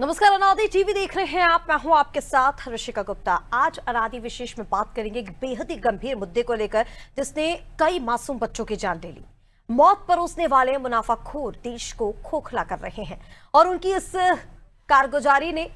नमस्कार, अनादि टीवी देख रहे हैं आप। मैं हूं आपके साथ ऋषिका गुप्ता। आज अनादि विशेष में बात करेंगे एक बेहद ही गंभीर मुद्दे को लेकर जिसने कई मासूम बच्चों की जान ले ली। मौत परोसने वाले मुनाफाखोर देश को खोखला कर रहे हैं और उनकी इस कारगुजारी ने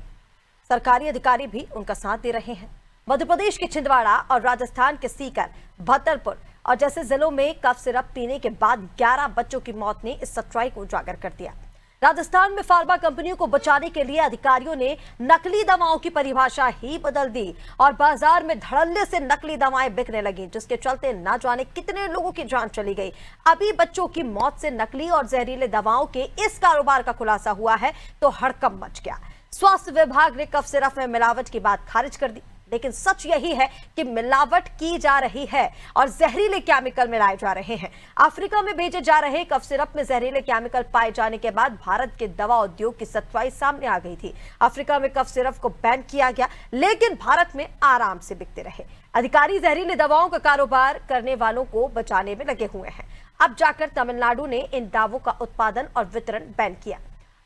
सरकारी अधिकारी भी उनका साथ दे रहे हैं। मध्य प्रदेश के छिंदवाड़ा और राजस्थान के सीकर, भतरपुर और जैसे जिलों में कफ सिरप पीने के बाद 11 बच्चों की मौत ने इस सच्चाई को उजागर कर दिया। राजस्थान में फार्मा कंपनियों को बचाने के लिए अधिकारियों ने नकली दवाओं की परिभाषा ही बदल दी और बाजार में धड़ल्ले से नकली दवाएं बिकने लगी, जिसके चलते न जाने कितने लोगों की जान चली गई। अभी बच्चों की मौत से नकली और जहरीले दवाओं के इस कारोबार का खुलासा हुआ है तो हड़कंप मच गया। स्वास्थ्य विभाग ने कफ सिरप में मिलावट की बात खारिज कर दी, लेकिन सच यही है कि मिलावट की जा रही है और जहरीले केमिकल मिलाए जा रहे हैं। अफ्रीका में भेजे जा रहे कफ सिरप में जहरीले केमिकल पाए जाने के बाद भारत के दवा उद्योग की सच्चाई सामने आ गई थी। अफ्रीका में कफ सिरप को बैन किया गया, लेकिन भारत में आराम से बिकते रहे। अधिकारी जहरीली दवाओं का कारोबार करने वालों को बचाने में लगे हुए हैं। अब जाकर तमिलनाडु ने इन दावों का उत्पादन और वितरण बैन किया।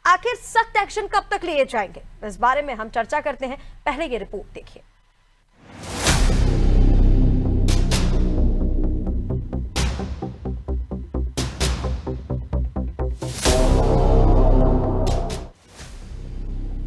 आखिर सख्त एक्शन कब तक लिए जाएंगे, इस बारे में हम चर्चा करते हैं। पहले ये रिपोर्ट देखिए।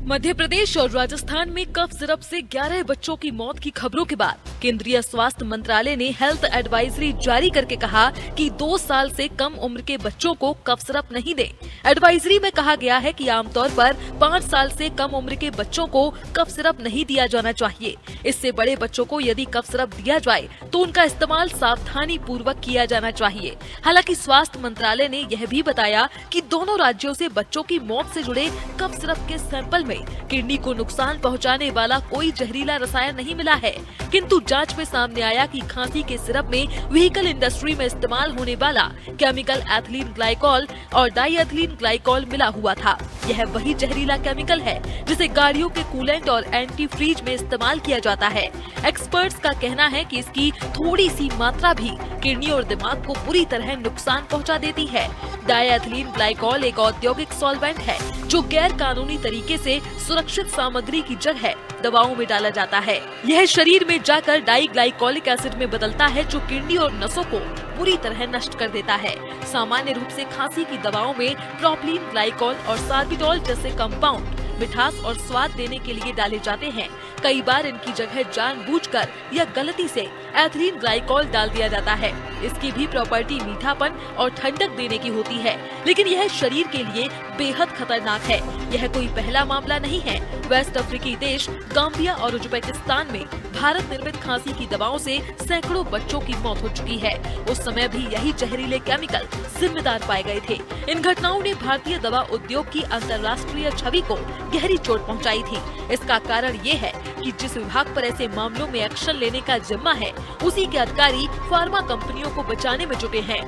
मध्य प्रदेश और राजस्थान में कफ सिरप से 11 बच्चों की मौत की खबरों के बाद केंद्रीय स्वास्थ्य मंत्रालय ने हेल्थ एडवाइजरी जारी करके कहा कि 2 साल से कम उम्र के बच्चों को कफ सिरप नहीं दें। एडवाइजरी में कहा गया है कि आमतौर पर 5 साल से कम उम्र के बच्चों को कफ सिरप नहीं दिया जाना चाहिए। इससे बड़े बच्चों को यदि कफ सिरप दिया जाए तो उनका इस्तेमाल सावधानी पूर्वक किया जाना चाहिए। हालांकि स्वास्थ्य मंत्रालय ने यह भी बताया कि दोनों राज्यों से बच्चों की मौत से जुड़े कफ सिरप के सैंपल में किडनी को नुकसान पहुंचाने वाला कोई जहरीला रसायन नहीं मिला है, किंतु जांच में सामने आया कि खांसी के सिरप में व्हीकल इंडस्ट्री में इस्तेमाल होने वाला केमिकल एथिलीन ग्लाइकोल और डाईएथिलीन ग्लाइकोल मिला हुआ था। यह वही जहरीला केमिकल है जिसे गाड़ियों के कूलेंट और एंटी फ्रीज में इस्तेमाल किया जाता है। एक्सपर्ट्स का कहना है कि इसकी थोड़ी सी मात्रा भी किडनी और दिमाग को बुरी तरह नुकसान पहुंचा देती है। डाईएथिलीन ग्लाइकोल एक औद्योगिक सॉल्वेंट है जो गैर कानूनी तरीके से सुरक्षित सामग्री की जगह दवाओं में डाला जाता है। यह शरीर में जाकर डाईग्लाइकोलिक एसिड में बदलता है जो किडनी और नसों को पूरी तरह नष्ट कर देता है। सामान्य रूप से खांसी की दवाओं में प्रोपिलीन ग्लाइकोल और सार्बिटॉल जैसे कंपाउंड मिठास और स्वाद देने के लिए डाले जाते हैं। कई बार इनकी जगह जानबूझकर या गलती से एथिलीन ग्लाइकोल डाल दिया जाता है। इसकी भी प्रॉपर्टी मीठापन और ठंडक देने की होती है, लेकिन यह शरीर के लिए बेहद खतरनाक है। यह कोई पहला मामला नहीं है। वेस्ट अफ्रीकी देश गाम्बिया और उज्बेकिस्तान में भारत निर्मित खांसी की दवाओं से सैकड़ों बच्चों की मौत हो चुकी है। उस समय भी यही जहरीले केमिकल जिम्मेदार पाए गए थे। इन घटनाओं ने भारतीय दवा उद्योग की अंतर्राष्ट्रीय छवि को गहरी चोट पहुंचाई थी। इसका कारण ये है कि जिस विभाग पर ऐसे मामलों में एक्शन लेने का जिम्मा है, उसी के अधिकारी फार्मा कंपनियों को बचाने में जुटे हैं।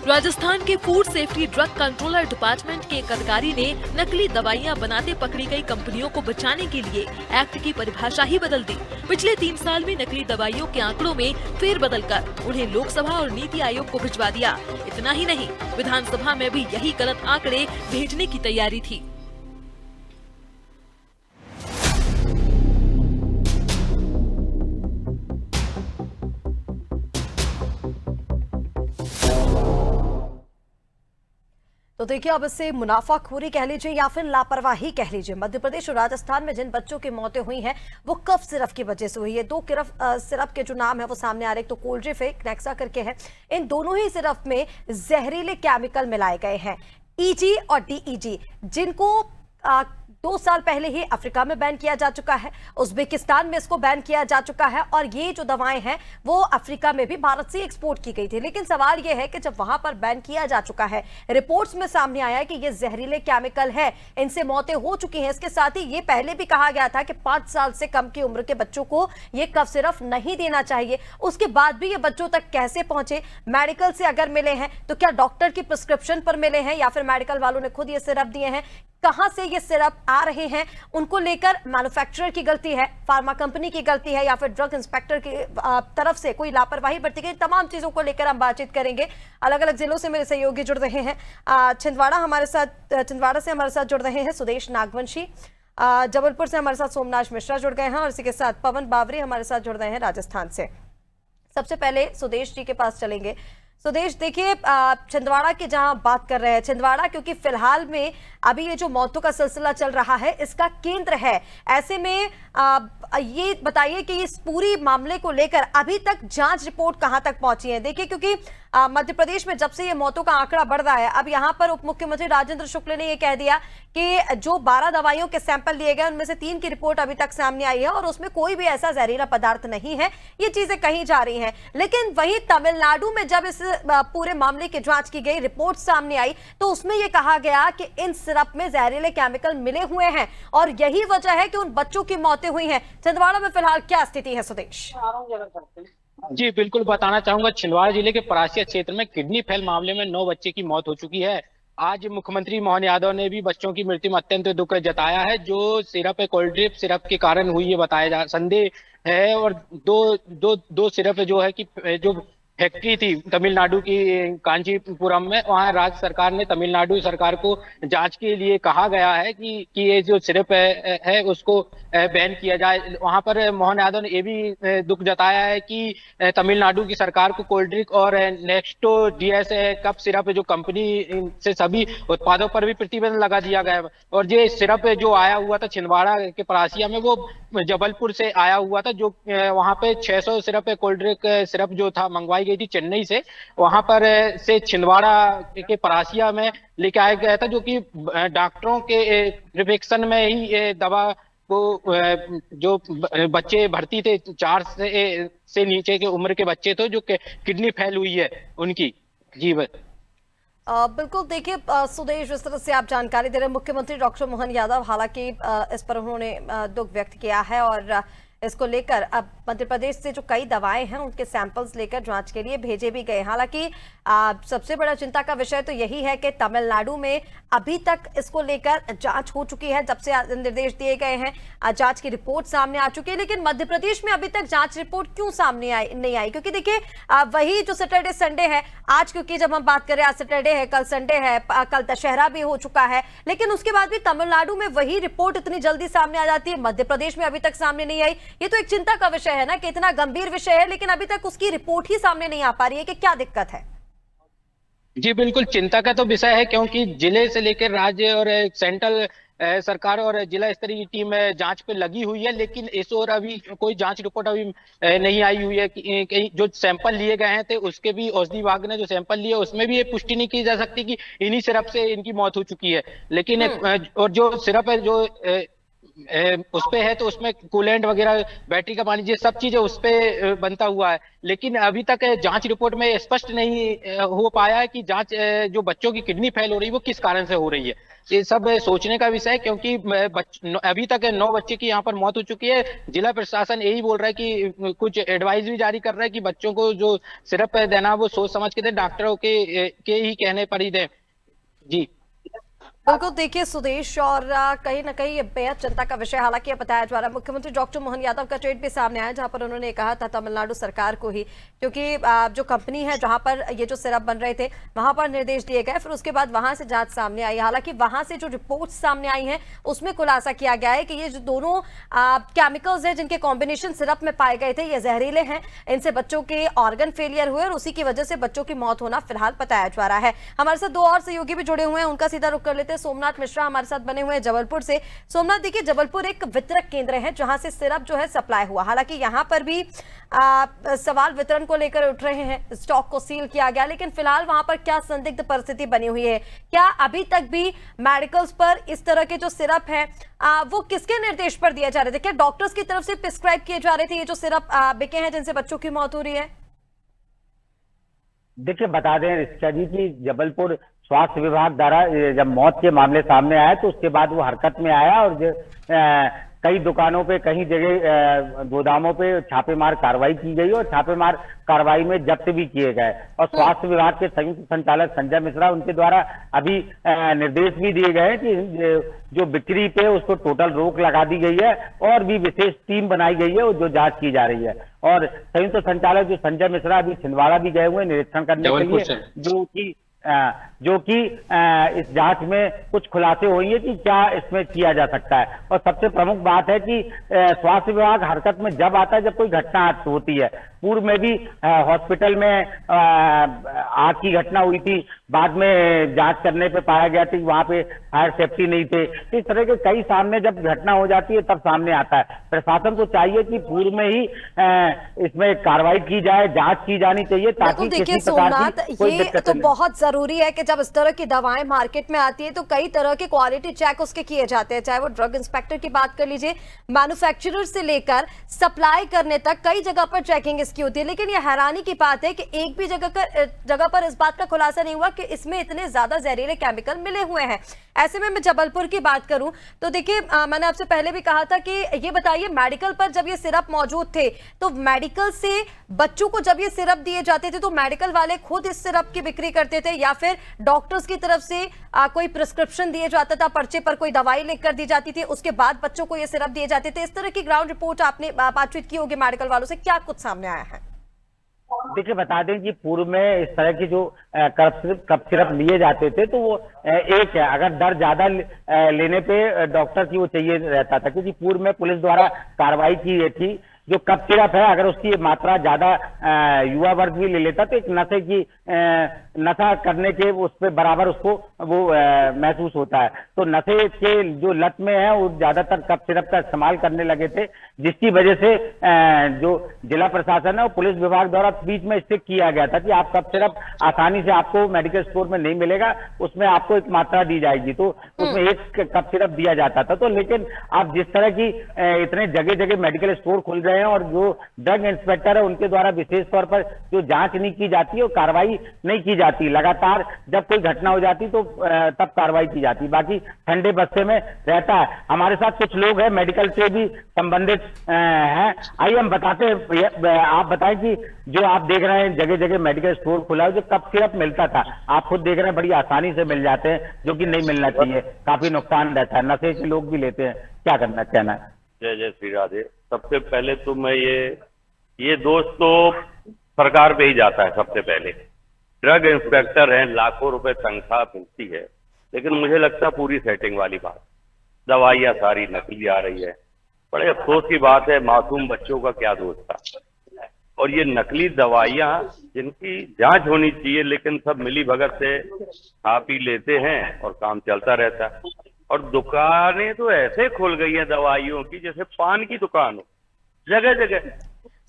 राजस्थान के food safety drug controller department के एक अधिकारी ने नकली दवाइयां बनाते पकड़ी गई कंपनियों को बचाने के लिए एक्ट की परिभाषा ही बदल दी। पिछले 3 साल में नकली दवाइयों के आंकड़ों में फेरबदल कर उन्हें लोकसभा और नीति आयोग को भिजवा दिया। इतना ही नहीं, विधानसभा में भी यही गलत आंकड़े भेजने की तैयारी थी। तो देखिए, अब इससे मुनाफाखोरी कह लीजिए या फिर लापरवाही कह लीजिए, मध्य प्रदेश और राजस्थान में जिन बच्चों की मौतें हुई हैं वो कफ सिरप की वजह से हुई है। 2 सिरप के जो नाम है वो सामने आ रहे हैं, तो कोल्ड्रिफ है, नेक्सा करके है। इन दोनों ही सिरप में जहरीले केमिकल मिलाए गए हैं, ईजी और डीईजी, जिनको 2 साल पहले ही अफ्रीका में बैन किया जा चुका है, उज्बेकिस्तान में इसको बैन किया जा चुका है और ये जो दवाएं हैं वो अफ्रीका में भी भारत से एक्सपोर्ट की गई थी। लेकिन सवाल ये है कि जब वहां पर बैन किया जा चुका है, रिपोर्ट्स में सामने आया है कि ये जहरीले केमिकल है, इनसे मौतें हो चुकी हैं। इसके साथ ही ये पहले भी कहा गया था कि 5 साल से कम की उम्र के बच्चों को ये कफ सिरप नहीं देना चाहिए। उसके बाद भी ये बच्चों तक कैसे पहुंचे? मेडिकल से अगर मिले हैं तो क्या डॉक्टर की प्रिस्क्रिप्शन पर मिले हैं या फिर मेडिकल वालों ने खुद ये सिरप दिए हैं? कहां से ये सिरप आ रहे हैं, उनको लेकर मैन्युफैक्चरर की गलती है, फार्मा कंपनी की गलती है, या फिर ड्रग इंस्पेक्टर की तरफ से कोई लापरवाही बरती गई, तमाम चीजों को लेकर हम बातचीत करेंगे। अलग अलग जिलों से मेरे सहयोगी जुड़ रहे हैं। छिंदवाड़ा से हमारे साथ जुड़ रहे हैं सुदेश नागवंशी, जबलपुर से हमारे साथ सोमनाथ मिश्रा जुड़ गए हैं, और इसी के साथ पवन बावरी हमारे साथ जुड़ रहे हैं राजस्थान से। सबसे पहले सुदेश जी के पास चलेंगे। सुदेश, देखिए, छिंदवाड़ा की जहां बात कर रहे हैं, छिंदवाड़ा क्योंकि फिलहाल में अभी ये जो मौतों का सिलसिला चल रहा है इसका केंद्र है, ऐसे में ये बताइए कि इस पूरी मामले को लेकर अभी तक जांच रिपोर्ट कहां तक पहुंची है? देखिए, क्योंकि मध्य प्रदेश में जब से ये मौतों का आंकड़ा बढ़ रहा है, अब यहां पर उप मुख्यमंत्री राजेंद्र शुक्ल ने ये कह दिया कि जो 12 दवाइयों के सैंपल लिए गए उनमें से 3 की रिपोर्ट अभी तक सामने आई है और उसमें कोई भी ऐसा जहरीला पदार्थ नहीं है, ये चीजें कही जा रही हैं। लेकिन वहीं तमिलनाडु में जब इस पूरे मामले की जांच की गई, रिपोर्ट सामने आई, तो उसमें यह कहा गया कि इन सिरप में जहरीले केमिकल मिले हुए हैं और यही वजह है कि उन बच्चों की मौतें हुई हैं। छिंदवाड़ा में फिलहाल क्या स्थिति है सुदेश? जी बिल्कुल बताना चाहूंगा, छिंदवाड़ा जिले के परासिया क्षेत्र में किडनी फेल मामले में 9 बच्चे की मौत हो चुकी है। आज मुख्यमंत्री मोहन यादव ने भी बच्चों की मृत्यु में अत्यंत दुख जताया है। जो सिरप है, कोल्ड ड्रिप सिरप के कारण हुई, ये बताया जा संदेह है। और दो सिरप जो है कि जो फैक्ट्री थी तमिलनाडु की कांचीपुरम में, वहां राज्य सरकार ने तमिलनाडु सरकार को जांच के लिए कहा गया है कि ये जो सिरप है उसको बैन किया जाए। वहां पर मोहन यादव ने ये भी दुख जताया है कि तमिलनाडु की सरकार को कोल्ड ड्रिंक और नेक्स्टो डीएस कप सिरप जो कंपनी से सभी उत्पादों पर भी प्रतिबंध लगा दिया गया है। और ये सिरप जो आया हुआ था छिंदवाड़ा के परासिया में, वो जबलपुर से आया हुआ था। जो वहां पे 600 सिरप कोल्ड ड्रिंक सिरप जो था मंगवाई गई थी चेन्नई से, वहां पर से छिंदवाड़ा के परासिया में लेके आया गया था, जो कि डॉक्टरों के प्रिस्क्रिप्शन में ही ये दवा को जो बच्चे भर्ती थे 4 से नीचे के उम्र के बच्चे थे जो किडनी फेल हुई है उनकी। जी बिल्कुल, देखिए सुदेश, जिस तरह से आप जानकारी दे रहे हैं, मुख्यमंत्री डॉक्टर मोहन यादव हालांकि इस पर उन्होंने दुख व्यक्त किया है और इसको लेकर अब मध्य प्रदेश से जो कई दवाएं हैं उनके सैंपल्स लेकर जांच के लिए भेजे भी गए। हालांकि सबसे बड़ा चिंता का विषय तो यही है कि तमिलनाडु में अभी तक इसको लेकर जांच हो चुकी है, जब से निर्देश दिए गए हैं जांच की रिपोर्ट सामने आ चुकी है, लेकिन मध्य प्रदेश में अभी तक जांच रिपोर्ट क्यों सामने नहीं आई? क्योंकि देखिए वही जो सैटरडे संडे है, आज क्योंकि जब हम बात करें आज सैटरडे है, कल संडे है, कल दशहरा भी हो चुका है, लेकिन उसके बाद भी तमिलनाडु में वही रिपोर्ट इतनी जल्दी सामने आ जाती है, मध्य प्रदेश में अभी तक सामने नहीं आई। ये तो एक चिंता का विषय है ना कि इतना गंभीर विषय है लेकिन अभी तक उसकी रिपोर्ट ही सामने नहीं आ पा रही है, कि क्या दिक्कत है? जी बिल्कुल, चिंता का तो विषय है, क्योंकि जिले से लेकर राज्य और सेंट्रल सरकार और जिला स्तरीय की टीम जांच पे लगी हुई है, लेकिन इस ओर अभी कोई जांच रिपोर्ट अभी नहीं आई हुई है। कहीं जो सैंपल लिए गए हैं थे उसके भी औषधि विभाग ने जो सैंपल लिए उसमें भी ये पुष्टि नहीं की जा सकती कि इन्हीं सिरप से इनकी मौत हो चुकी है। लेकिन और जो सिरप है जो उस पे है तो उसमें कूलेंट वगैरह, बैटरी का पानी, ये सब चीजें उस पे बनता हुआ है, लेकिन अभी तक जांच रिपोर्ट में स्पष्ट नहीं हो पाया है कि जांच जो बच्चों की किडनी फेल हो रही है वो किस कारण से हो रही है। ये सब सोचने का विषय है, क्योंकि अभी तक 9 बच्चे की यहाँ पर मौत हो चुकी है। जिला प्रशासन यही बोल रहा है कि कुछ एडवाइस भी जारी कर रहा है कि बच्चों को जो सिरप देना वो सोच समझ के दें, डॉक्टरों के ही कहने पर ही दें। जी बिल्कुल, देखिए सुदेश, और कहीं ना कहीं ये बेहद चिंता का विषय हालांकि बताया जा रहा है। मुख्यमंत्री डॉक्टर मोहन यादव का ट्वीट भी सामने आया जहां पर उन्होंने कहा था तमिलनाडु सरकार को ही, क्योंकि जो कंपनी है जहां पर ये जो सिरप बन रहे थे वहां पर निर्देश दिए गए, फिर उसके बाद वहां से जांच सामने आई। हालांकि वहां से जो रिपोर्ट सामने आई है उसमें खुलासा किया गया है कि ये जो दोनों केमिकल्स है जिनके कॉम्बिनेशन सिरप में पाए गए थे ये जहरीले हैं, इनसे बच्चों के ऑर्गन फेलियर हुए और उसी की वजह से बच्चों की मौत होना फिलहाल बताया जा रहा है। हमारे साथ 2 और सहयोगी भी जुड़े हुए हैं, उनका सीधा रुख कर लेते हैं। सोमनाथ मिश्रा हमारे साथ बने हुए हैं जबलपुर से। सोमनाथ, देखिए जबलपुर एक वितरक केंद्र है जहां से सिरप जो है सप्लाई हुआ, हालांकि यहां पर भी सवाल वितरण को लेकर उठ रहे हैं, स्टॉक को सील किया गया, लेकिन फिलहाल वहां पर क्या संदिग्ध परिस्थिति बनी हुई है? क्या अभी तक भी मेडिकल्स पर इस तरह के जो सिरप है वो किसके निर्देश पर दिए जा रहे थे? क्या डॉक्टर्स की तरफ से प्रिस्क्राइब किए जा रहे थे ये जो सिरप बिके हैं जिनसे बच्चों की मौत हो रही है? देखिए, बता दें ऋचा जी की जबलपुर स्वास्थ्य विभाग द्वारा जब मौत के मामले सामने आए तो उसके बाद वो हरकत में आया और कई दुकानों पे, कई जगह गोदामों पे छापेमार कार्रवाई की गई और छापेमार कार्रवाई में जब्त भी किए गए। और स्वास्थ्य विभाग के संयुक्त संचालक संजय मिश्रा, उनके द्वारा अभी निर्देश भी दिए गए हैं कि जो बिक्री पे उसको टोटल रोक लगा दी गई है और भी विशेष टीम बनाई गई है जो जांच की जा रही है। और संयुक्त संचालक जो संजय मिश्रा अभी छिंदवाड़ा भी गए हुए निरीक्षण करने के लिए, जो कि इस जांच में कुछ खुलासे हुए हैं कि क्या इसमें किया जा सकता है। और सबसे प्रमुख बात है कि स्वास्थ्य विभाग हरकत में जब आता है जब कोई घटना होती है। पूर्व में भी हॉस्पिटल में आग की घटना हुई थी, बाद में जांच करने पे पाया गया कि वहां पे फायर सेफ्टी नहीं थे। इस तरह के कई सामने जब घटना हो जाती है तब सामने आता है। प्रशासन को चाहिए कि पूर्व में ही इसमें कार्रवाई की जाए, जांच की जानी चाहिए ताकि देखिए सोमनाथ, ये तो बहुत जरूरी है कि जब इस तरह की दवाएं मार्केट में आती है तो कई तरह के क्वालिटी चेक उसके किए जाते हैं, चाहे वो ड्रग इंस्पेक्टर की बात कर लीजिए, मैन्युफैक्चरर से लेकर सप्लाई करने तक कई जगह पर चेकिंग इसकी होती है। लेकिन यह हैरानी की बात है कि एक भी जगह पर इस बात का खुलासा नहीं हुआ कि इसमें इतने ज्यादा जहरीले केमिकल मिले हुए हैं। ऐसे में मैं जबलपुर की बात करूं तो देखिए, मैंने आपसे पहले भी कहा था कि ये बताइए, मेडिकल पर जब ये सिरप मौजूद थे तो मेडिकल से बच्चों को जब ये सिरप दिए जाते थे तो मेडिकल वाले खुद इस सिरप की बिक्री करते थे या फिर डॉक्टर्स की तरफ से कोई प्रिस्क्रिप्शन दिए जाता था, पर्चे पर कोई दवाई लिखकर दी जाती थी, उसके बाद बच्चों को ये सिरप दिए जाते थे? इस तरह की ग्राउंड रिपोर्ट आपने बातचीत की होगी मेडिकल वालों से, क्या कुछ सामने आया है? देखिए, बता दें कि पूर्व में इस तरह की जो कफ सिरप लिए जाते थे तो वो एक है, अगर दर ज्यादा लेने पे डॉक्टर की वो चाहिए रहता था, क्योंकि पूर्व में पुलिस द्वारा कार्रवाई की गई थी। जो कफ सिरप है अगर उसकी मात्रा ज्यादा युवा वर्ग भी ले लेता तो एक नशे की नशा करने के उस पर बराबर उसको वो महसूस होता है। तो नशे के जो लत में है वो ज्यादातर कफ सिरप का इस्तेमाल करने लगे थे, जिसकी वजह से जो जिला प्रशासन है और पुलिस विभाग द्वारा बीच में स्ट्रिक्ट किया गया था कि आप कफ सिरप आसानी से आपको मेडिकल स्टोर में नहीं मिलेगा, उसमें आपको एक मात्रा दी जाएगी, तो उसमें एक कफ सिरप दिया जाता था। तो लेकिन अब जिस तरह की इतने जगह जगह मेडिकल स्टोर खुल रहे हैं और जो ड्रग इंस्पेक्टर है उनके द्वारा विशेष तौर पर जो जांच नहीं की जाती और कार्रवाई नहीं की जाती, लगातार जब कोई घटना हो जाती तो तब कार्रवाई की जाती, बाकी ठंडे बस्ते में रहता है। हमारे साथ कुछ लोग हैं मेडिकल से भी संबंधित हैं, आइए हम बताते हैं। आप बताएं कि जो आप देख रहे हैं जगह जगह मेडिकल स्टोर खुला है, जो कफ सिरप मिलता था आप खुद देख रहे हैं बड़ी आसानी से मिल जाते हैं, जो कि नहीं मिलना चाहिए, काफी नुकसान रहता है, नशे के लोग भी लेते हैं, क्या करना कहना है? जय जय श्री राधे। सबसे पहले तो मैं ये दोष तो सरकार पे ही जाता है। सबसे पहले ड्रग इंस्पेक्टर हैं, लाखों रुपए तनख्वाह मिलती है, लेकिन मुझे लगता है पूरी सेटिंग वाली बात, दवाइयाँ सारी नकली आ रही है। बड़े अफसोस की बात है, मासूम बच्चों का क्या दोष था। और ये नकली दवाइयाँ जिनकी जांच होनी चाहिए, लेकिन सब मिली भगत से खा पी लेते हैं और काम चलता रहता है। और दुकानें तो ऐसे खुल गई हैं दवाइयों की जैसे पान की दुकान हो, जगह जगह।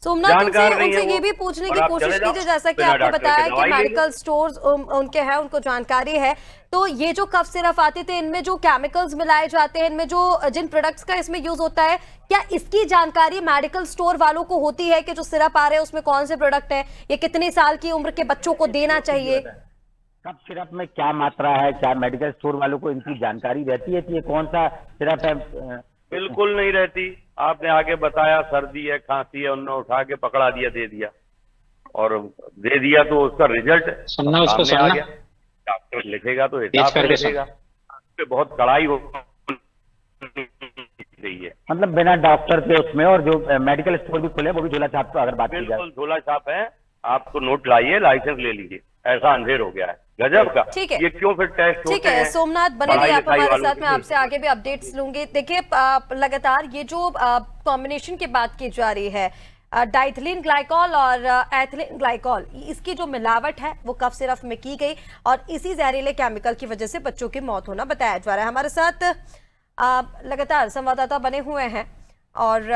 सोमनाथ, उनसे ये भी पूछने की कोशिश कीजिए, जैसा कि आपने बताया कि मेडिकल स्टोर्स उनके हैं, उनको जानकारी है, तो ये जो कफ सिरप आते थे इनमें जो केमिकल्स मिलाए जाते हैं, इनमें जो जिन प्रोडक्ट्स का इसमें यूज होता है, क्या इसकी जानकारी मेडिकल स्टोर वालों को होती है कि जो सिरप आ रहे हैं उसमें कौन से प्रोडक्ट है, ये कितने साल की उम्र के बच्चों को देना चाहिए? कफ सिरप में क्या मात्रा है, क्या मेडिकल स्टोर वालों को इनकी जानकारी रहती है कि ये कौन सा सिरप है? बिल्कुल नहीं रहती। आपने आगे बताया सर्दी है, खांसी है, उन्होंने उठा के पकड़ा दिया, दे दिया, और दे दिया तो उसका रिजल्ट सामने आ गया। डॉक्टर लिखेगा तो हिसाब से लिखेगा, उस पे बहुत कड़ाई हो रही है। मतलब बिना डॉक्टर के उसमें, और जो मेडिकल स्टोर भी खुले वो भी झोला छाप, अगर बात की जाए बिल्कुल झोला छाप है। आपको नोट लाइए, लाइसेंस ले लीजिए, ऐसा अंधेर हो गया है गजब का। ठीक है, ये क्यों फिर टेस्ट ठीक है सोमनाथ, बने रहिए आप हमारे साथ, मैं आपसे आगे भी अपडेट्स लूंगी। देखिए, लगातार ये जो कॉम्बिनेशन की बात की जा रही है, डाइथिलीन ग्लाइकॉल और एथिलीन ग्लाइकॉल, इसकी जो मिलावट है वो कफ सिरप में की गई और इसी जहरीले केमिकल की वजह से बच्चों की मौत होना बताया जा रहा है। हमारे साथ लगातार संवाददाता बने हुए हैं और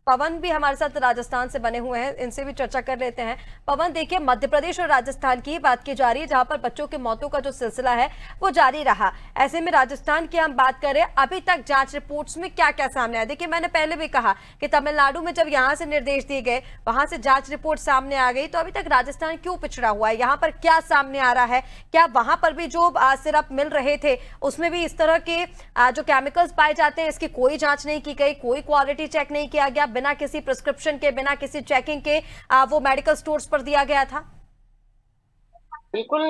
पवन भी हमारे साथ राजस्थान से बने हुए हैं, इनसे भी चर्चा कर लेते हैं। पवन, देखिए मध्य प्रदेश और राजस्थान की बात की जा रही है, जहां पर बच्चों की मौतों का जो सिलसिला है वो जारी रहा। ऐसे में राजस्थान की हम बात करें, अभी तक जांच रिपोर्ट्स में क्या क्या सामने आया? देखिए मैंने पहले भी कहा कि तमिलनाडु में जब यहाँ से निर्देश दिए गए, वहां से जांच रिपोर्ट सामने आ गई, तो अभी तक राजस्थान क्यों पिछड़ा हुआ है? यहाँ पर क्या सामने आ रहा है? क्या वहां पर भी जो सिरप मिल रहे थे उसमें भी इस तरह के जो केमिकल्स पाए जाते हैं, इसकी कोई जांच नहीं की गई, कोई क्वालिटी चेक नहीं किया गया, बिना किसी प्रिस्क्रिप्शन के, बिना किसी चेकिंग के वो मेडिकल स्टोर्स पर दिया गया था? बिल्कुल।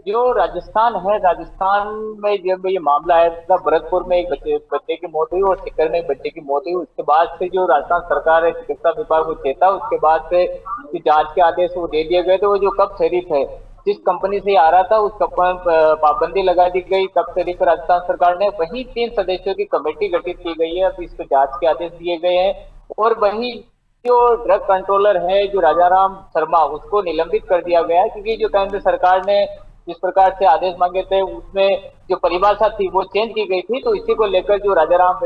जो राजस्थान है, राजस्थान में जब ये मामला है, तब भरतपुर में एक बच्चे की मौत हुई और सीकर में एक बच्चे की मौत हुई। उसके बाद से जो राजस्थान सरकार है, चिकित्सा विभाग को चेता, उसके बाद से जांच के आदेश वो दे दिए गए। तो वो जो कफ सिरप है, जिस कंपनी से आ रहा था, उस कंपनी पर पाबंदी लगा दी गई कफ सिरप पर राजस्थान सरकार ने। वही 3 सदस्यों की कमेटी गठित की गई है, अब इस पर जांच के आदेश दिए गए हैं। और वही जो ड्रग कंट्रोलर है, जो राजाराम शर्मा, उसको निलंबित कर दिया गया, क्योंकि जो केंद्र सरकार ने जिस प्रकार से आदेश मांगे थे, उसमें जो परिभाषा थी वो चेंज की गई थी। तो इसी को लेकर जो राजाराम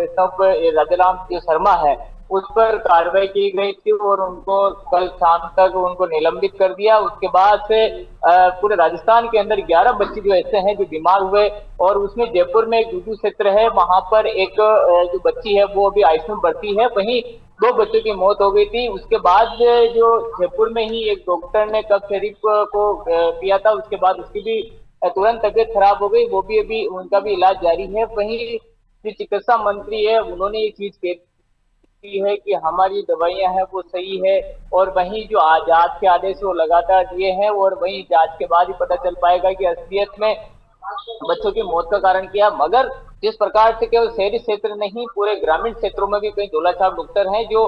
जो शर्मा है, उस पर कार्रवाई की गई थी और उनको कल शाम तक उनको निलंबित कर दिया। उसके बाद से पूरे राजस्थान के अंदर 11 बच्चे जो ऐसे हैं जो बीमार हुए, और उसमें जयपुर में एक दूसरा क्षेत्र है, वहां पर एक जो बच्ची है वो अभी आईसीयू में भर्ती है। वहीं 2 बच्चों की मौत हो गई थी। उसके बाद जो जयपुर में ही एक डॉक्टर ने कफ सिरप को पिया था, उसके बाद उसकी भी तुरंत तबियत खराब हो गई, वो भी अभी उनका भी इलाज जारी है। वहीं जो चिकित्सा मंत्री है, उन्होंने ये चीज की है कि हमारी दवाइयां हैं वो सही है, और वहीं जो जांच के आदेश वो लगातार दिए हैं, और वहीं जांच के बाद ही पता चल पाएगा कि असलियत में बच्चों की मौत का कारण क्या। मगर जिस प्रकार से केवल शहरी क्षेत्र नहीं, पूरे ग्रामीण क्षेत्रों में भी कई झोलाछाप डॉक्टर हैं जो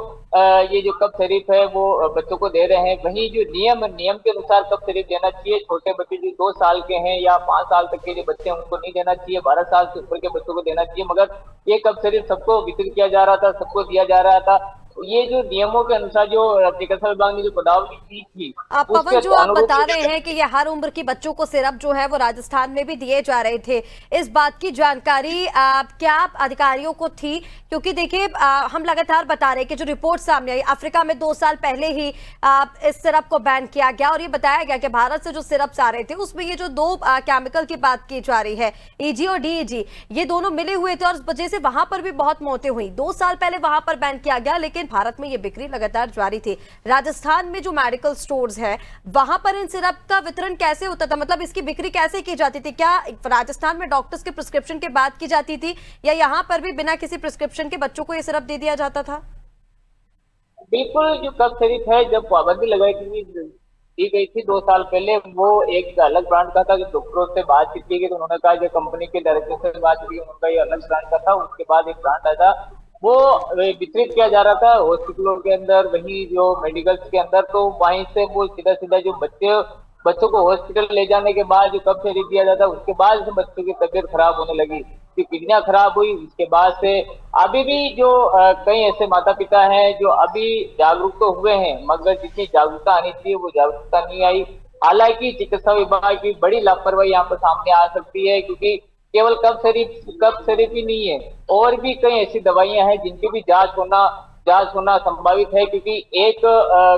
ये जो कफ सिरप है वो बच्चों को दे रहे हैं। वहीं जो नियम के अनुसार कफ सिरप देना चाहिए, छोटे बच्चे जो 2 साल के हैं या 5 साल तक के जो बच्चे हैं उनको नहीं देना चाहिए, 12 साल से ऊपर के बच्चों को देना चाहिए। मगर ये कफ सिरप सबको वितरित किया जा रहा था, सबको दिया जा रहा था। ये जो नियमों के अनुसार जो चिकित्सा विभाग ने जो बदलाव की थी, पवन, जो आप बता रहे हैं कि ये हर उम्र के बच्चों को सिरप जो है वो राजस्थान में भी दिए जा रहे थे, इस बात की जानकारी क्या अधिकारियों को थी? क्योंकि देखिए हम लगातार बता रहे हैं कि जो रिपोर्ट सामने आई, अफ्रीका में 2 साल पहले ही इस सिरप को बैन किया गया, और ये बताया गया कि भारत से जो सिरप्स आ रहे थे उसमें ये जो 2 केमिकल की बात की जा रही है, ईजी और डीईजी, ये दोनों मिले हुए थे, और इस वजह से वहां पर भी बहुत मौतें हुई। 2 साल पहले वहां पर बैन किया गया, लेकिन भारत में ये बिक्री लगातार जारी थी। राजस्थान में जो मेडिकल स्टोर्स है, वहां पर इन सिरप का वितरण कैसे होता था? मतलब इसकी बिक्री कैसे की जाती थी? क्या राजस्थान में डॉक्टर्स के प्रिस्क्रिप्शन के बाद की जाती थी, या यहाँ पर भी बिना किसी प्रिस्क्रिप्शन के बच्चों को ये सिरप दे दिया जाता था? बिल्कुल। जो कफ सिरप है, जब पाबंदी लगाई दी गई थी 2 साल पहले, वो एक अलग ब्रांड का था। जो डॉक्टरों से बातचीत की गई तो उन्होंने कहा, जो कंपनी के डायरेक्टर से बात की, उनका ये अलग ब्रांड का था। उसके बाद एक ब्रांड आया, वो वितरित किया जा रहा था हॉस्पिटलों के अंदर, वहीं जो मेडिकल्स के अंदर। तो वहीं से वो सीधा जो बच्चों को हॉस्पिटल ले जाने के बाद जो कफ सिरप दिया जाता, उसके बाद से बच्चों की तबीयत खराब होने लगी, किडनियां खराब हुई। उसके बाद से अभी भी जो कई ऐसे माता पिता हैं जो अभी जागरूक तो हुए हैं, मगर जितनी जागरूकता आनी चाहिए वो जागरूकता नहीं आई। हालांकि चिकित्सा विभाग की बड़ी लापरवाही यहाँ पर सामने आ सकती है, क्योंकि केवल कफ सिरप ही नहीं है, और भी कई ऐसी दवाइयां हैं जिनकी भी जांच होना संभावित है। क्योंकि एक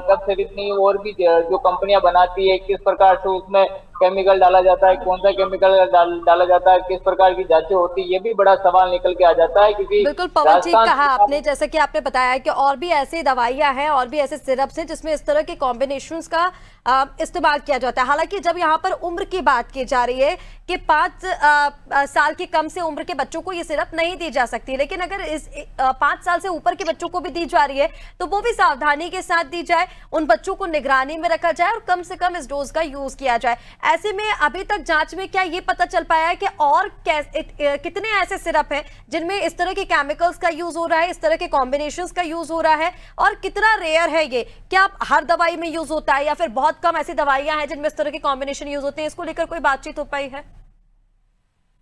कफ सिरप नहीं, और भी जो कंपनियां बनाती है, किस प्रकार से उसमें केमिकल डाला जाता है, कौन सा केमिकल डाला जाता है, किस प्रकार की जांचें होती है, ये भी बड़ा सवाल निकल के आ जाता है। क्योंकि बिल्कुल पवन जी, कहा आपने, जैसे कि आपने बताया कि और भी ऐसी दवाइयां हैं और भी ऐसे सिरप्स हैं जिसमें इस तरह के कॉम्बिनेशंस का इस्तेमाल किया जाता है। हालांकि जब यहाँ पर उम्र की बात की जा रही है कि 5 साल की कम से उम्र के बच्चों को ये सिरप नहीं दी जा सकती, लेकिन अगर इस 5 साल से ऊपर के बच्चों को भी दी जा रही है तो वो भी सावधानी के साथ दी जाए, उन बच्चों को निगरानी में रखा जाए और कम से कम इस डोज का यूज किया जाए। ऐसे में अभी तक जांच में क्या ये पता चल पाया है कि और कितने ऐसे सिरप हैं जिनमें इस तरह के केमिकल्स का यूज हो रहा है, इस तरह के कॉम्बिनेशंस का यूज हो रहा है, और कितना रेयर है ये? क्या हर दवाई में यूज होता है, या फिर बहुत कम ऐसी दवाइयां हैं जिनमें इस तरह के कॉम्बिनेशन यूज होते हैं? इसको लेकर कोई बातचीत हो पाई है?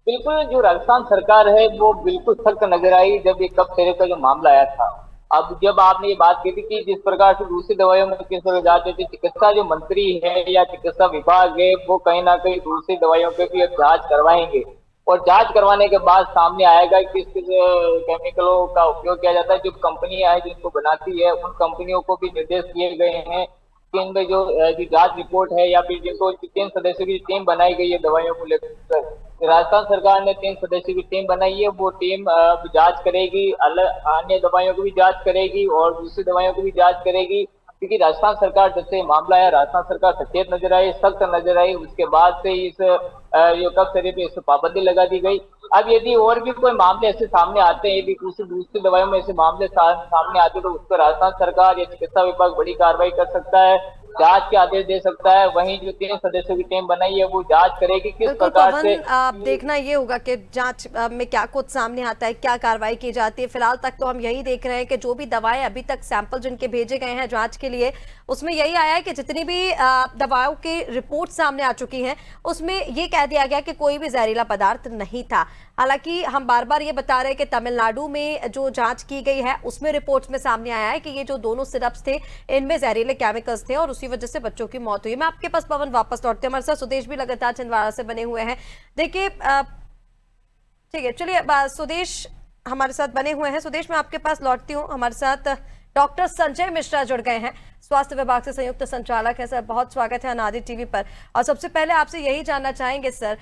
बिल्कुल। जो राजस्थान सरकार है वो बिल्कुल सख्त नजर आई जब ये कफ सिरप का जो मामला आया था। अब जब आपने ये बात की थी कि जिस प्रकार से दूसरी दवाइयों में किस तरह जांच होती है, चिकित्सा जो मंत्री है या चिकित्सा विभाग है वो कहीं ना कहीं दूसरी दवाइयों पे भी अब जांच करवाएंगे, और जांच करवाने के बाद सामने आएगा किस किस केमिकलों का उपयोग किया जाता है। जो कंपनियां हैं जिनको बनाती है उन कंपनियों को भी निर्देश दिए गए हैं कि इनमें जो जांच रिपोर्ट है या फिर जिनको 3 सदस्यों की टीम बनाई गई है दवाइयों को लेकर, राजस्थान सरकार ने 3 सदस्यों की टीम बनाई है। वो टीम जांच करेगी, अन्य दवाइयों की भी जांच करेगी और दूसरी दवाइयों की भी जांच करेगी। क्योंकि राजस्थान सरकार जब से मामला है, राजस्थान सरकार सचेत नजर आई, सख्त नजर आई, उसके बाद से इस जो कफ सिरप पे इस पाबंदी लगा दी गई। अब यदि और भी कोई मामले ऐसे सामने आते हैं, यदि दूसरी दवाइयों में ऐसे मामले सामने आते हैं तो उस पर राजस्थान सरकार या चिकित्सा विभाग बड़ी कार्रवाई कर सकता है, जांच के आदेश दे सकता है। वहीं जो 3 सदस्यों की टीम बनाई है वो जांच करेगी किस बिल्कुल प्रकार से। पवन, देखना ये होगा कि जांच में क्या कुछ सामने आता है, क्या कार्रवाई की जाती है। फिलहाल तक तो हम यही देख रहे हैं कि जो भी दवाएं अभी तक सैंपल जिनके भेजे गए हैं जांच के लिए, उसमें यही आया है कि जितनी भी दवाओं की रिपोर्ट सामने आ चुकी हैं उसमें ये कह दिया गया कि कोई भी जहरीला पदार्थ नहीं था। हालांकि हम बार बार ये बता रहे हैं कि तमिलनाडु में जो जांच की गई है उसमें रिपोर्ट्स में सामने आया है कि ये जो दोनों सिरप्स थे इनमें जहरीले केमिकल्स थे और उसी वजह से बच्चों की मौत हुई। मैं आपके पास पवन वापस लौटते हैं, हमारे साथ सुदेश भी लगातार छिंदवाड़ा से बने हुए हैं। देखिए ठीक है, चलिए सुदेश हमारे साथ बने हुए हैं। सुदेश मैं आपके पास लौटती हूँ, हमारे साथ डॉक्टर संजय मिश्रा जुड़ गए हैं, स्वास्थ्य विभाग से संयुक्त संचालक है। सर बहुत स्वागत है अनादि टीवी पर। और सबसे पहले आपसे यही जानना चाहेंगे सर,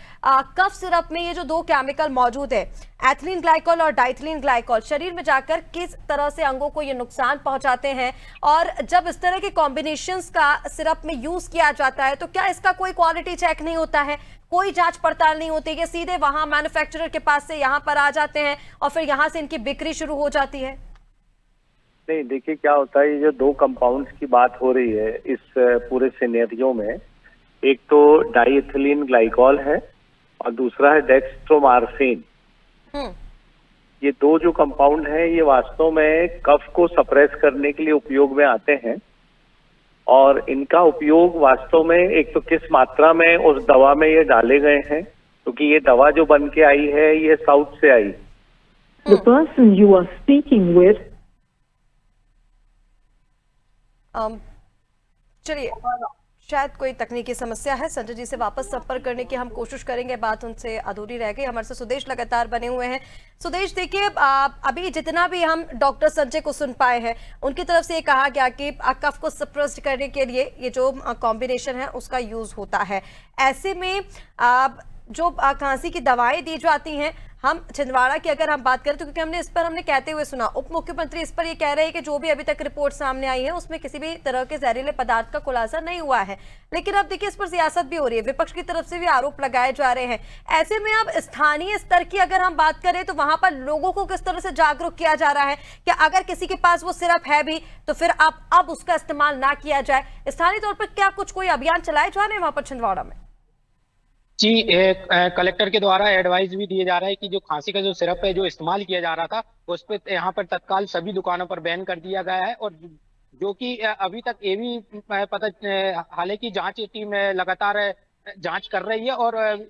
कफ सिरप में ये जो 2 केमिकल मौजूद है, एथिलीन ग्लाइकोल और डाइथिलीन ग्लाइकोल, शरीर में जाकर किस तरह से अंगों को ये नुकसान पहुंचाते हैं? और जब इस तरह के कॉम्बिनेशंस का सिरप में यूज किया जाता है तो क्या इसका कोई क्वालिटी चेक नहीं होता है, कोई जांच पड़ताल नहीं होती, कि सीधे वहां मैन्युफैक्चरर के पास से यहाँ पर आ जाते हैं और फिर यहाँ से इनकी बिक्री शुरू हो जाती है? नहीं, देखिए क्या होता है, ये जो 2 कंपाउंड्स की बात हो रही है इस पूरे सिनेरियो में, एक तो डाइएथिलीन ग्लाइकॉल है और दूसरा है डेक्स्ट्रोमार्फिन। ये 2 जो कंपाउंड हैं ये वास्तव में कफ को सप्रेस करने के लिए उपयोग में आते हैं और इनका उपयोग वास्तव में एक तो किस मात्रा में उस दवा में ये डाले गए हैं, क्योंकि ये दवा जो बन के आई है ये साउथ से आई। The person you are speaking with चलिए शायद कोई तकनीकी समस्या है, संजय जी से वापस संपर्क करने की हम कोशिश करेंगे, बात उनसे अधूरी रह गई। हमारे से सुदेश लगातार बने हुए हैं। सुदेश देखिए, अभी जितना भी हम डॉक्टर संजय को सुन पाए हैं उनकी तरफ से ये कहा गया कि कफ को सप्रेस करने के लिए ये जो कॉम्बिनेशन है उसका यूज होता है। ऐसे में जो खांसी की दवाएं दी जाती हैं, हम छिंदवाड़ा की अगर हम बात करें तो क्योंकि हमने कहते हुए सुना, उप मुख्यमंत्री इस पर ये कह रहे हैं कि जो भी अभी तक रिपोर्ट सामने आई है उसमें किसी भी तरह के जहरीले पदार्थ का खुलासा नहीं हुआ है। लेकिन अब देखिए इस पर सियासत भी हो रही है, विपक्ष की तरफ से भी आरोप लगाए जा रहे हैं। ऐसे में अब स्थानीय स्तर की अगर हम बात करें तो वहां पर लोगों को किस तरह से जागरूक किया जा रहा है कि अगर किसी के पास वो सिरप है भी तो फिर अब उसका इस्तेमाल ना किया जाए? स्थानीय तौर पर क्या कोई अभियान चलाए जा रहे हैं वहां पर छिंदवाड़ा में? जी, कलेक्टर के द्वारा एडवाइस भी दिए जा रहा है कि जो खांसी का जो सिरप है जो इस्तेमाल किया जा रहा था उस पर यहाँ पर तत्काल सभी दुकानों पर बैन कर दिया गया है। और जो कि अभी तक ये भी पता, हालांकि जांच टीम लगातार जांच कर रही है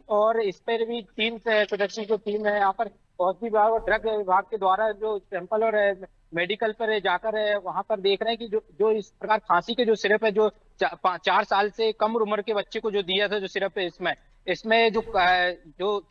और इस पर भी 3 सदस्यों की टीम है यहाँ पर औषधि विभाग और ड्रग विभाग के द्वारा जो सैंपल और मेडिकल पर जाकर वहां पर देख रहे हैं कि जो इस प्रकार खांसी के जो सिरप है जो 4 साल से कम उम्र के बच्चे को जो दिया था जो सिरप है, इसमें जो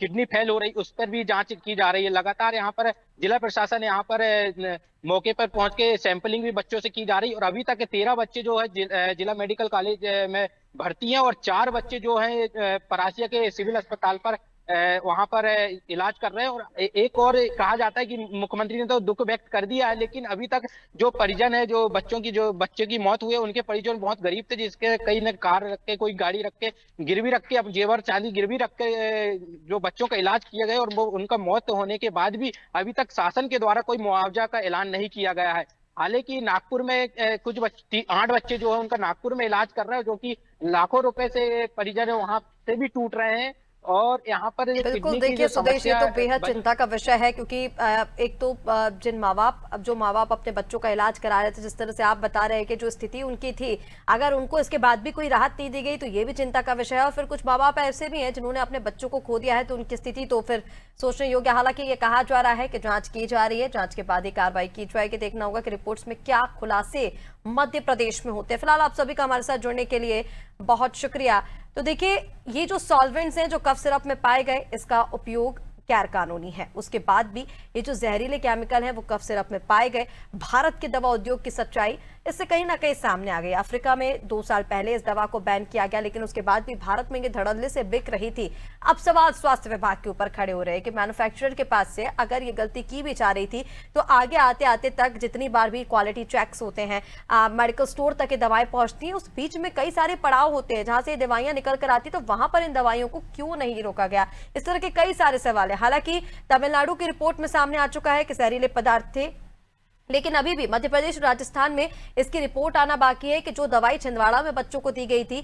किडनी फेल हो रही उस पर भी जांच की जा रही है। लगातार यहाँ पर जिला प्रशासन यहाँ पर मौके पर पहुंच के सैंपलिंग भी बच्चों से की जा रही है। और अभी तक 13 बच्चे जो है जिला मेडिकल कॉलेज में भर्ती हैं और 4 बच्चे जो हैं परासिया के सिविल अस्पताल पर वहां पर इलाज कर रहे हैं। और एक और कहा जाता है कि मुख्यमंत्री ने तो दुख व्यक्त कर दिया है, लेकिन अभी तक जो परिजन है जो बच्चे की मौत हुई है उनके परिजन बहुत गरीब थे, जिसके कई ने कार रख के, कोई गाड़ी रख के, गिरवी रख के, अब जेवर चांदी गिरवी रख के जो बच्चों का इलाज किया गया और वो उनका मौत होने के बाद भी अभी तक शासन के द्वारा कोई मुआवजा का ऐलान नहीं किया गया है। हालांकि नागपुर में कुछ 8 बच्चे जो है उनका नागपुर में इलाज कर रहे हैं, जो कि लाखों रुपए से परिजन वहां से भी टूट रहे हैं। और यहाँ पर बिल्कुल देखिए सुदेश, ये तो बेहद चिंता का विषय है, क्योंकि एक तो जो माँ बाप अपने बच्चों का इलाज करा रहे थे, जिस तरह से आप बता रहे हैं कि जो स्थिति उनकी थी, अगर उनको इसके बाद भी कोई राहत नहीं दी गई तो ये भी चिंता का विषय है। और फिर कुछ माँ बाप ऐसे भी हैं जिन्होंने अपने बच्चों को खो दिया है, तो उनकी स्थिति तो फिर सोचने योग्य। हालांकि ये कहा जा रहा है कि जांच की जा रही है, जांच के बाद ही कार्रवाई की जाएगी। देखना होगा कि रिपोर्ट्स में क्या खुलासे मध्य प्रदेश में होते हैं। फिलहाल आप सभी का हमारे साथ जुड़ने के लिए बहुत शुक्रिया। तो देखिए, ये जो सॉल्वेंट्स हैं जो कफ सिरप में पाए गए, इसका उपयोग गैर कानूनी है। उसके बाद भी ये जो जहरीले केमिकल हैं वो कफ सिरप में पाए गए। भारत के दवा उद्योग की सच्चाई इससे कहीं ना कहीं सामने आ गई। अफ्रीका में 2 साल पहले इस दवा को बैन किया गया, लेकिन उसके बाद भी भारत में ये धड़ल्ले से बिक रही थी। अब सवाल स्वास्थ्य विभाग के ऊपर खड़े हो रहे हैं कि मैन्युफैक्चरर के पास से अगर ये गलती की भी जा रही थी तो आगे आते आते तक जितनी बार भी क्वालिटी चेक्स होते हैं, मेडिकल स्टोर तक ये दवाएं पहुंचती हैं, उस बीच में कई सारे पड़ाव होते हैं जहां से ये दवाइयां निकल कर आती, तो वहां पर इन दवाइयों को क्यों नहीं रोका गया? इस तरह के कई सारे सवाल है। हालांकि तमिलनाडु की रिपोर्ट में सामने आ चुका है कि जहरीले पदार्थ थे, लेकिन अभी भी मध्य प्रदेश और राजस्थान में इसकी रिपोर्ट आना बाकी है कि जो दवाई छिंदवाड़ा में बच्चों को दी गई थी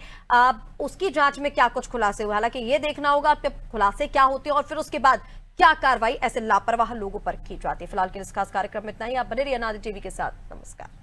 उसकी जांच में क्या कुछ खुलासे हुए। हालांकि ये देखना होगा आपके खुलासे क्या होते हैं और फिर उसके बाद क्या कार्रवाई ऐसे लापरवाह लोगों पर की जाती है। फिलहाल के इस खास कार्यक्रम में इतना ही। आप बने रहिए अनादि टीवी के साथ। नमस्कार।